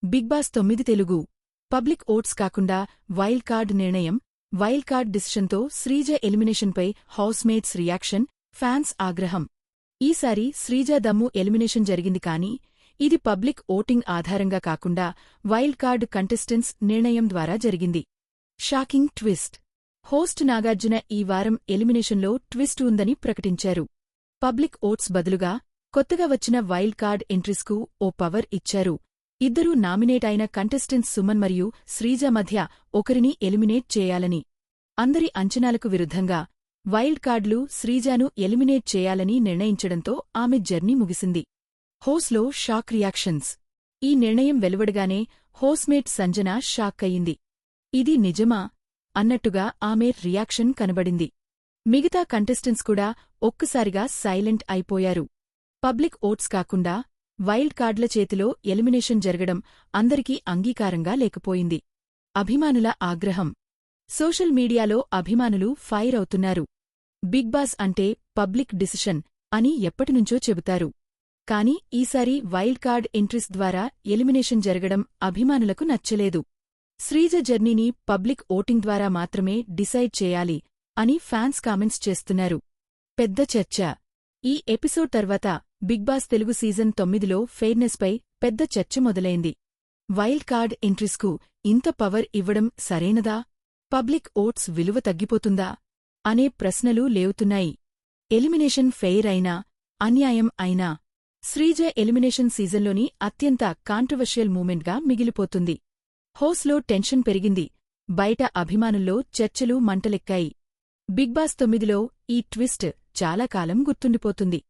Big Boss 9 Telugu public votes కాకుండా wild card నిర్ణయం, wild card డిసిషన్తో శ్రీజ ఎలిమినేషన్పై హౌస్మేట్స్ రియాక్షన్, ఫ్యాన్స్ ఆగ్రహం. ఈసారి శ్రీజ దమ్ము ఎలిమినేషన్ జరిగింది కానీ ఇది పబ్లిక్ ఓటింగ్ ఆధారంగా కాకుండా వైల్డ్ కార్డ్ కంటెస్టెంట్స్ నిర్ణయం ద్వారా జరిగింది. Shocking twist. హోస్ట్ నాగార్జున ఈ వారం ఎలిమినేషన్లో ట్విస్ట్ ఉందని ప్రకటించారు. పబ్లిక్ ఓట్స్ బదులుగా కొత్తగా వచ్చిన వైల్డ్ కార్డ్ ఎంట్రీస్కు ఓ పవర్ ఇచ్చారు. ఇద్దరూ నామినేట్ అయిన కంటెస్టెంట్స్ సుమన్ మరియు శ్రీజ మధ్య ఒకరిని ఎలిమినేట్ చేయాలని. అందరి అంచనాలకు విరుద్ధంగా వైల్డ్ కార్డులు శ్రీజాను ఎలిమినేట్ చేయాలని నిర్ణయించడంతో ఆమె జర్నీ ముగిసింది. హోస్లో షాక్ రియాక్షన్స్. ఈ నిర్ణయం వెలువడగానే హోస్మేట్ సంజన షాక్ అయింది. ఇది నిజమా అన్నట్టుగా ఆమె రియాక్షన్ కనబడింది. మిగతా కంటెస్టెంట్స్ కూడా ఒక్కసారిగా సైలెంట్ అయిపోయారు. పబ్లిక్ ఓట్స్ కాకుండా వైల్డ్ కార్డుల చేతిలో ఎలిమినేషన్ జరగడం అందరికీ అంగీకారంగా లేకపోయింది. అభిమానుల ఆగ్రహం. సోషల్ మీడియాలో అభిమానులు ఫైర్ అవుతున్నారు. బిగ్ బాస్ అంటే పబ్లిక్ డిసిషన్ అని ఎప్పటినుంచో చెబుతారు. కాని ఈసారి వైల్డ్ కార్డ్ ఎంట్రీస్ ద్వారా ఎలిమినేషన్ జరగడం అభిమానులకు నచ్చలేదు. శ్రీజ జర్నీని పబ్లిక్ ఓటింగ్ ద్వారా మాత్రమే డిసైడ్ చేయాలి అని ఫ్యాన్స్ కామెంట్స్ చేస్తున్నారు. పెద్ద చర్చ. ఈ ఎపిసోడ్ తర్వాత బిగ్ బాస్ తెలుగు సీజన్ 9లో ఫెయిర్నెస్పై పెద్ద చర్చ మొదలైంది. వైల్డ్ కార్డ్ ఎంట్రీస్కు ఇంత పవర్ ఇవ్వడం సరైనదా? పబ్లిక్ ఓట్స్ విలువ తగ్గిపోతుందా అనే ప్రశ్నలు లేవుతున్నాయి. ఎలిమినేషన్ ఫెయిర్ అయినా, అన్యాయం అయినా శ్రీజ ఎలిమినేషన్ సీజన్లోని అత్యంత కాంట్రవర్షియల్ మూమెంట్గా మిగిలిపోతుంది. హౌస్లో టెన్షన్ పెరిగింది. బయట అభిమానుల్లో చర్చలు మంటలెక్కాయి. బిగ్ బాస్ 9లో ఈ ట్విస్ట్ చాలా కాలం గుర్తుండిపోతుంది.